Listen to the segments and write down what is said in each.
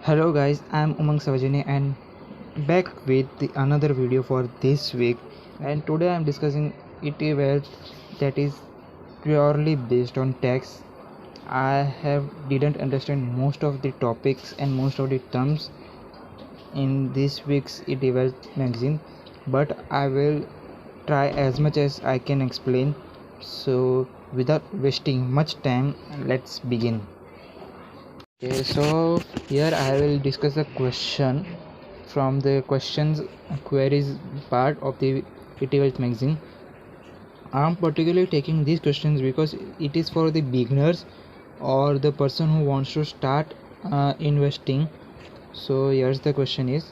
Hello guys, I'm Umang Savajani and back with another video for this week. And today I'm discussing ET wealth that is purely based on tax. I have didn't understand most of the topics and most of the terms in this week's ET wealth magazine, but I will try as much as I can explain. So without wasting much time, let's begin. Okay, so here I will discuss a question from the questions queries part of the ET Wealth magazine. I'm particularly taking these questions because it is for the beginners or the person who wants to start investing. So here's the question is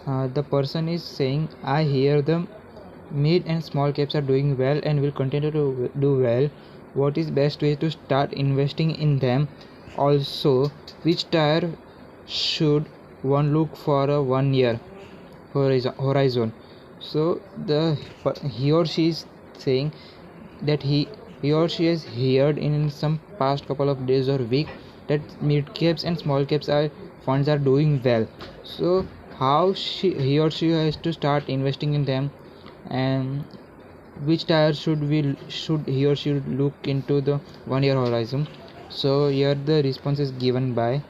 the person is saying, I hear the mid and small caps are doing well and will continue to do well. What is best way to start investing in them? Also, which tier should one look for a 1 year horizon? So he or she is saying that he or she has heard in some past couple of days or week that mid caps and small caps are funds are doing well. So how he or she has to start investing in them, and which tier should he or she look into the 1 year horizon? So here the response is given by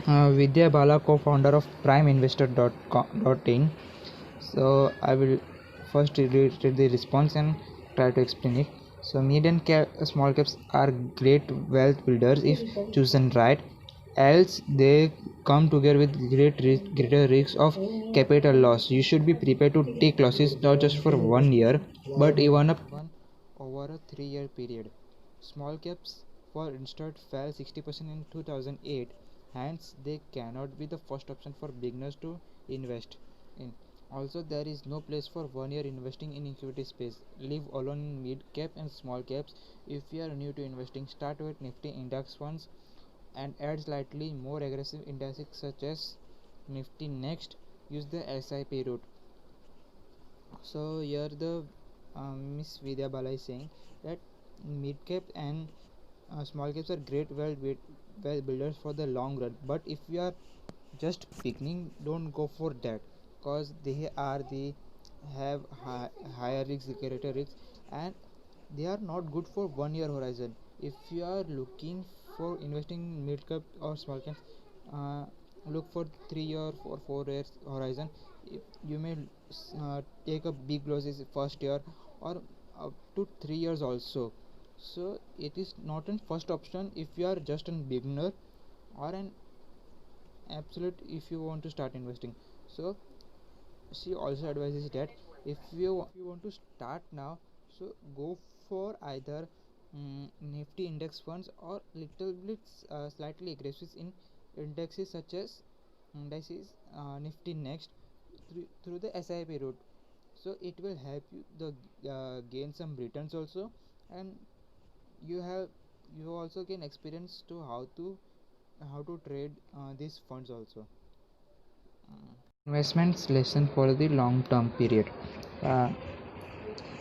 Vidya Bala, co-founder of PrimeInvestor.in. So I will first read the response and try to explain it. So mid and small caps are great wealth builders if chosen right. Else they come together with greater risk of capital loss. You should be prepared to take losses not just for 1 year, but even over a 3 year period. Small caps, for instance, fell 60% in 2008. Hence, they cannot be the first option for beginners to invest in. Also, there is no place for 1 year investing in equity space. Leave alone in mid cap and small caps. If you are new to investing, start with Nifty index funds and add slightly more aggressive indices such as Nifty Next. Use the SIP route. So here the Miss Vidya Bala is saying that mid cap and small caps are great well builders for the long run, but if you are just beginning, don't go for that because they are the have higher risks, greater risks, and they are not good for 1 year horizon. If you are looking for investing in mid cap or small cap, uh, look for 3 year or 4 years horizon. You may take a big losses first year or up to 3 years also. So it is not an first option if you are just a beginner or an absolute if you want to start investing. So she also advises that if you want to start now, so go for either nifty index funds or little bit slightly aggressive in indexes such as indices nifty next through the SIP route. So it will help you the gain some returns also, and you have you also gain experience to how to trade these funds also. Investments lesson for the long term period. uh,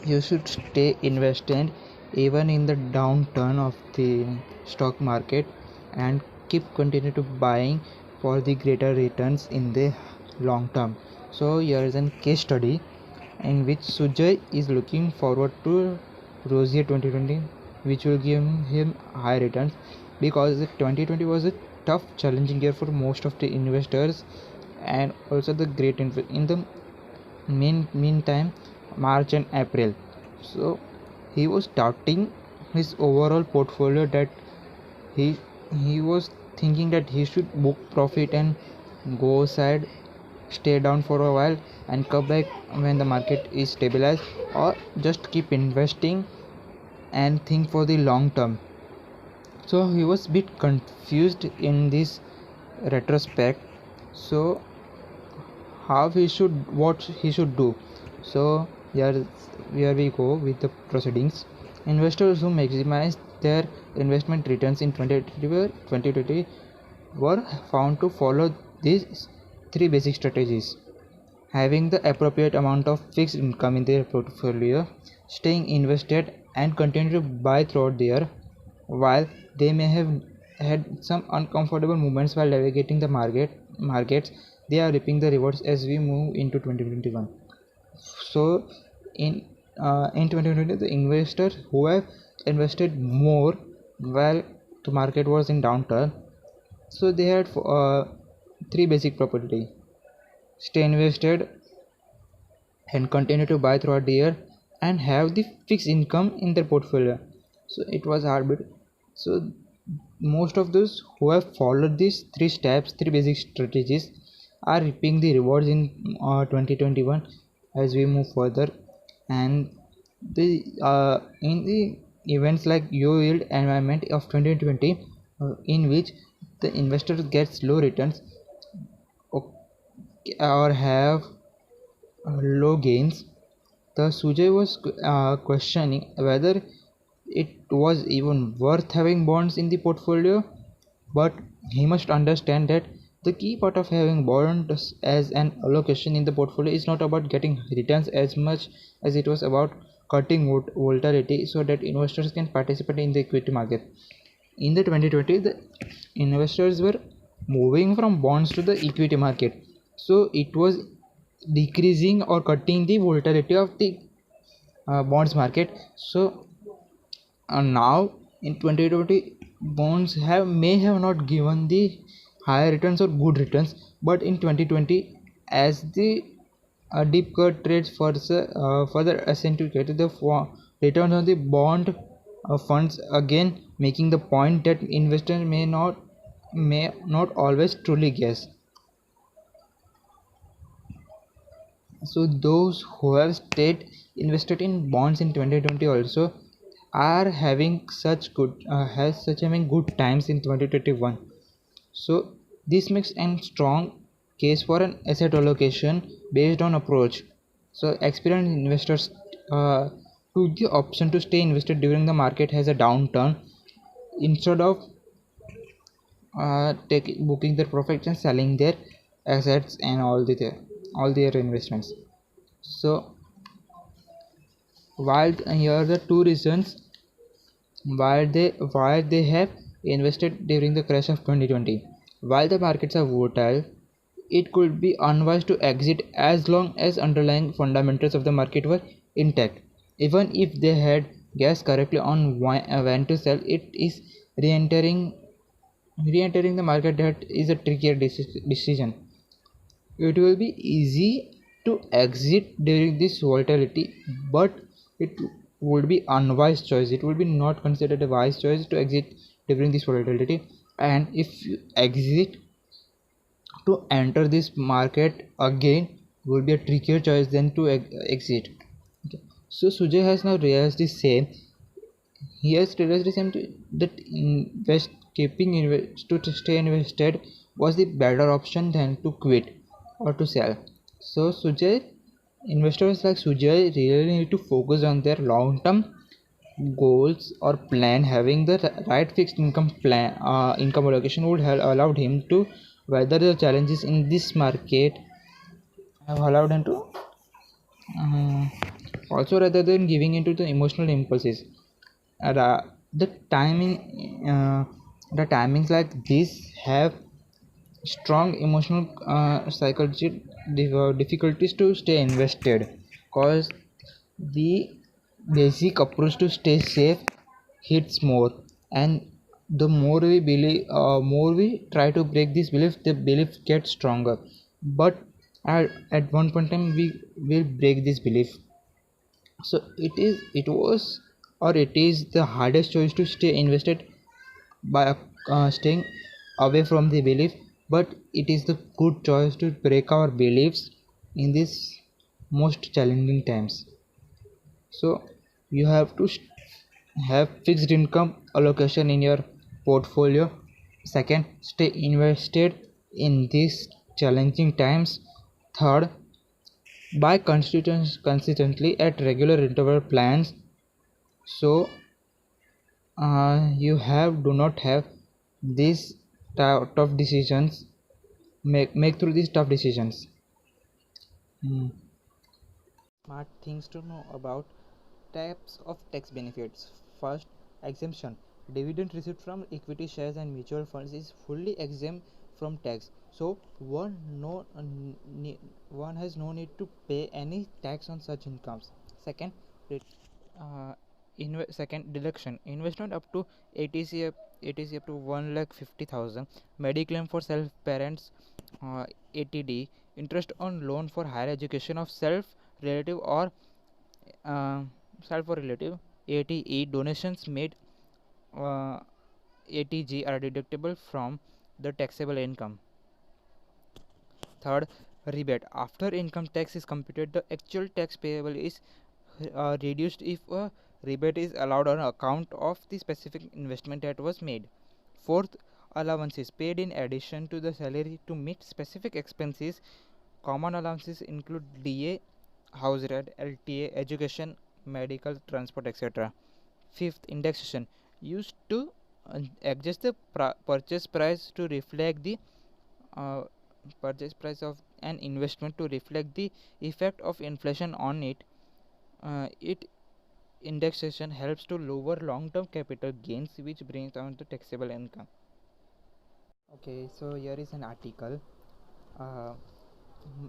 you should stay invested even in the downturn of the stock market and keep continue to buying for the greater returns in the long term. So here is a case study in which Sujay is looking forward to Rosier 2020, which will give him high returns because 2020 was a tough challenging year for most of the investors and also the in the meantime March and April. So he was doubting his overall portfolio that he he was thinking that he should book profit and go side, stay down for a while and come back when the market is stabilized, or just keep investing and think for the long term. So he was a bit confused in this retrospect. So how he should what he should do. So here we go with the proceedings. Investors who maximize their investment returns in 2020 were found to follow these three basic strategies: having the appropriate amount of fixed income in their portfolio, staying invested and continue to buy throughout the year. While they may have had some uncomfortable moments while navigating the markets. They are reaping the rewards as we move into 2021. So in 2020, the investors who have invested more while the market was in downturn, so they had three basic property: stay invested and continue to buy throughout the year, and have the fixed income in their portfolio. So it was hard. So most of those who have followed these three basic strategies are reaping the rewards in 2021 as we move further. And the in the events like yield environment of 2020, in which the investors get low returns or have low gains, the Sujay was questioning whether it was even worth having bonds in the portfolio. But he must understand that the key part of having bonds as an allocation in the portfolio is not about getting returns as much as it was about cutting volatility so that investors can participate in the equity market. In the 2020, the investors were moving from bonds to the equity market, so it was decreasing or cutting the volatility of the bonds market. So now in 2020, bonds may have not given the higher returns or good returns, but in 2020, as the deep cut trades further accentuated the returns on the bond funds, again making the point that investors may not always truly guess. So those who have stayed invested in bonds in 2020 also are having having good times in 2021. So this makes a strong case for an asset allocation based on approach. So experienced investors took the option to stay invested during the market has a downturn instead of booking their profits and selling their assets and all their investments. So while here are the two reasons why they have invested during the crash of 2020. While the markets are volatile, it could be unwise to exit as long as underlying fundamentals of the market were intact. Even if they had guessed correctly on when to sell, it is re-entering the market that is a trickier decision. It will be easy to exit during this volatility, but it would be unwise choice. It would be not considered a wise choice to exit during this volatility. And if you exit to enter this market again, would be a trickier choice than to exit. Okay. So Sujay has now realized the same. He has realized the same that to stay invested was the better option than to quit or to sell. So investors like Sujay really need to focus on their long-term goals or plan. Having the right fixed income allocation would have allowed him to weather the challenges in this market, have allowed him to also, rather than giving into the emotional impulses. uh, the timing the timings like this have strong emotional psychology difficulties to stay invested, cause the basic approach to stay safe hits more. And the more we try to break this belief, the belief gets stronger. But at one point in time we will break this belief. So it is the hardest choice to stay invested by staying away from the belief, but it is the good choice to break our beliefs in these most challenging times. So you have to have fixed income allocation in your portfolio. Second, stay invested in these challenging times. Third, buy consistently at regular interval plans. So you do not have these tough decisions, make through these tough decisions. Smart things to know about: types of tax benefits. First, exemption. Dividend received from equity shares and mutual funds is fully exempt from tax. So one has no need to pay any tax on such incomes. Second, uh, second deduction investment up to ATC up to 1,50,000, mediclaim for self parents, ATD, interest on loan for higher education of self relative or uh, self or relative, ATE, donations made uh, ATG are deductible from the taxable income. Third, rebate. After income tax is computed, the actual tax payable is reduced if a rebate is allowed on account of the specific investment that was made. Fourth, allowances paid in addition to the salary to meet specific expenses. Common allowances include DA, house rent, LTA, education, medical, transport, etc. Fifth, indexation used to adjust the purchase price to reflect the uh, purchase price of an investment to reflect the effect of inflation on it. It indexation helps to lower long-term capital gains, which brings down the taxable income. Okay, so here is an article. Uh,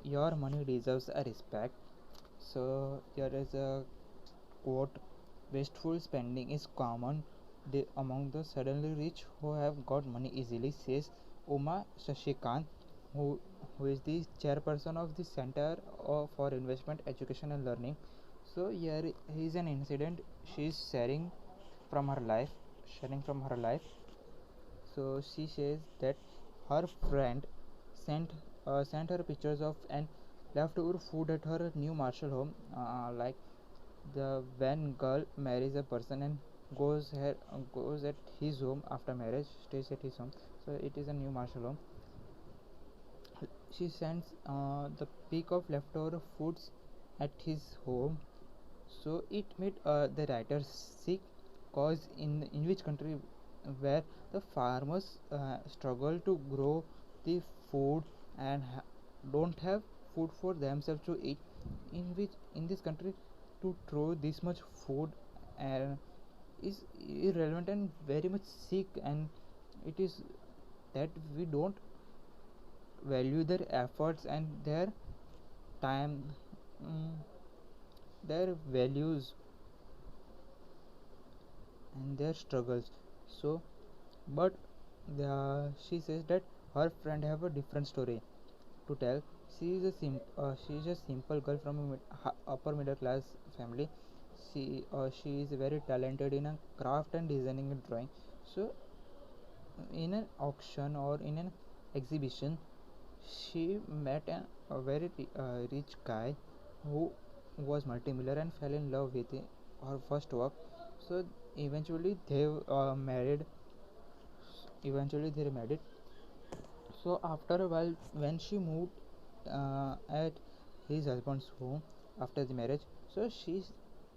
your money deserves a respect. So here is a quote: "Wasteful spending is common among the suddenly rich who have got money easily," says Uma Shashikant, who is the chairperson of the Center for Investment, Education and Learning. So here is an incident she is from her life, sharing from her life. So she says that her friend sent her pictures of an leftover food at her new Marshall home. Like the when girl marries a person and goes at his home after marriage, stays at his home. So it is a new Marshall home. She sends the pic of leftover foods at his home. So it made the writer sick, cause in which country where the farmers struggle to grow the food and don't have food for themselves to eat, in this country to throw this much food and is irrelevant and very much sick, and it is that we don't value their efforts and their time, mm, their values and their struggles. So but she says that her friend have a different story to tell. She is a simple girl from a upper middle class family. She is very talented in a craft and designing and drawing. So in an auction or in an exhibition, she met a very rich guy who was multimillionaire and fell in love with her first work. So eventually they married. Eventually they married. So after a while, when she moved at his husband's home after the marriage, so she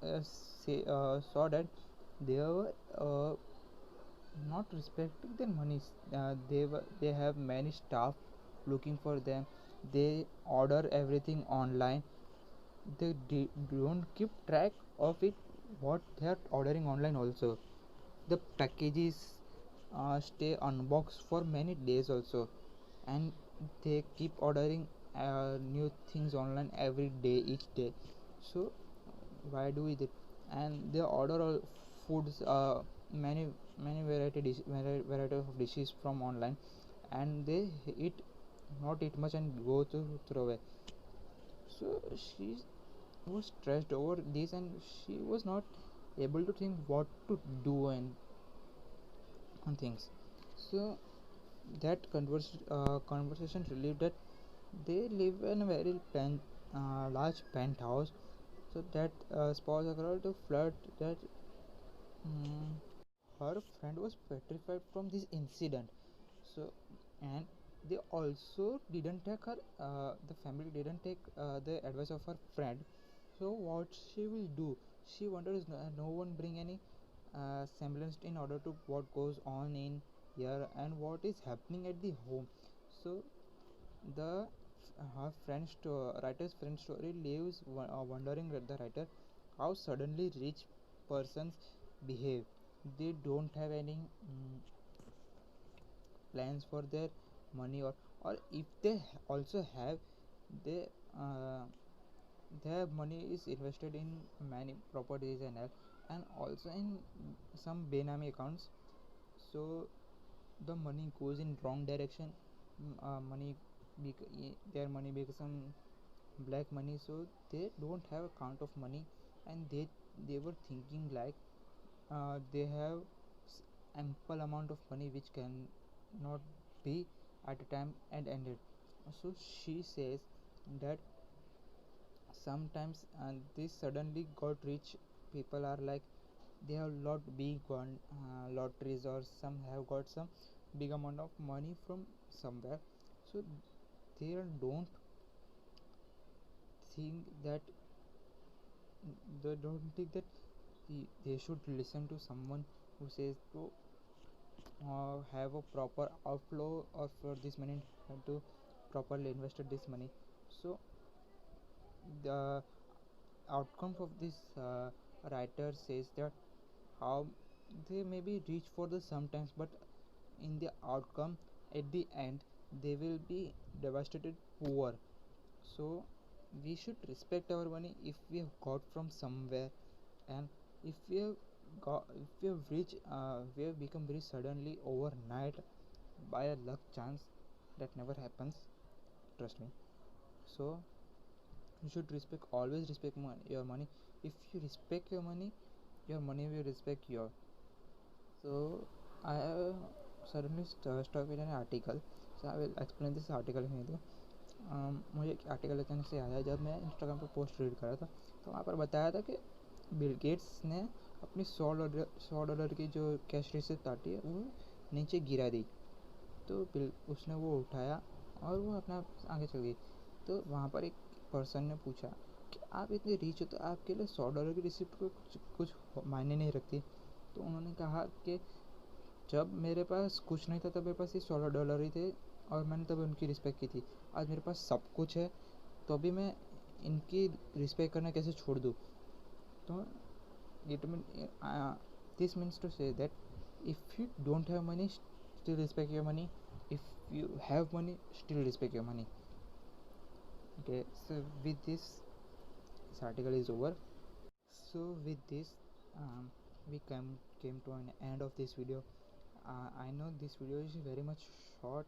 saw that they were not respecting their money. They have many staff looking for them. They order everything online. They don't keep track of it what they are ordering online also. The packages stay unboxed for many days also, and they keep ordering new things online every day, each day. So why do it? And they order all foods, many variety of dishes from online, and they eat not eat much and go to throw away. So she was stressed over this, and she was not able to think what to do and on things. So that conversation relieved that they live in a very large penthouse. So that spoils across the flood that mm, her friend was petrified from this incident. So and they also didn't take her the family didn't take the advice of her friend. So what she will do, she wonders, no one bring any semblance in order to what goes on in here and what is happening at the home. So the her writer's friend story leaves wondering at the writer how suddenly rich persons behave. they don't have any plans for their money, or if they also have, they their money is invested in many properties and all, and also in some benami accounts. So the money goes in wrong direction. Their money becomes black money, so they don't have a count of money, and they were thinking like they have ample amount of money which can not be at a time and ended. So she says that sometimes this suddenly got rich people are like they have lot big one lotteries, or some have got some big amount of money from somewhere. So they don't think that they should listen to someone who says to have a proper outflow of for this money and to properly invested this money. So the outcome of this writer says that how they may be rich for the sometimes, but in the outcome at the end they will be devastated poor. So we should respect our money if we have got from somewhere, and if we have if we have reached we have become rich suddenly overnight by a luck chance, that never happens, trust me. So you should always respect your money. If you respect your money will respect your. So I have suddenly stopped in an article, so I will explain this article in you. मुझे एक article अचानक से याद आया जब मैं Instagram पर post read कर रहा था, तो वहाँ पर बताया था कि बिल गेट्स ने अपनी $100 की जो कैश रिसिप्ट आती है वो नीचे गिरा दी। तो बिल उसने वो उठाया और वो अपना आगे चल गई। तो वहाँ पर एक पर्सन ने पूछा कि आप इतने रिच हो तो आपके लिए $100 की रिसिप्ट को कुछ मायने नहीं रखती। तो उन्होंने कहा कि जब मेरे पास कुछ नहीं था तब मेरे पास ये $16 ही थे और मैंने तब उनकी रिस्पेक्ट की थी। आज मेरे पास सब कुछ है तो अभी मैं इनकी रिस्पेक्ट करना कैसे छोड़ दूँ। तो it mean this means to say that if you don't have money still respect your money, if you have money still respect your money. Okay, so with this article is over. So with this we came to an end of this video. I know this video is very much short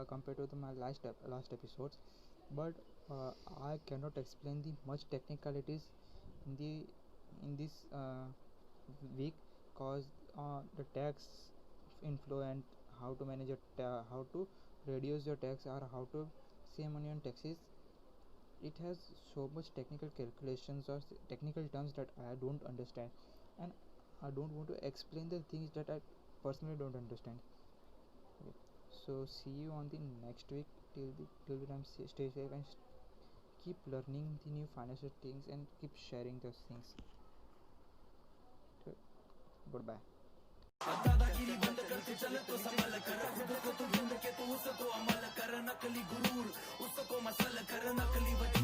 compared to my last episodes, but I cannot explain the much technicalities in this week, cause the tax inflow and how to manage how to reduce your tax or how to save money on taxes. It has so much technical calculations or technical terms that I don't understand, and I don't want to explain the things that I personally don't understand. Okay. So see you on the next week. Till the time, stay safe and keep learning the new financial things and keep sharing those things. Okay. Goodbye. दादागिरी बंद करके चल तो संभल कर खुद को तू ढूंढ के तू उसको अमल कर नकली गुरूर उसको मसल कर नकली वजूद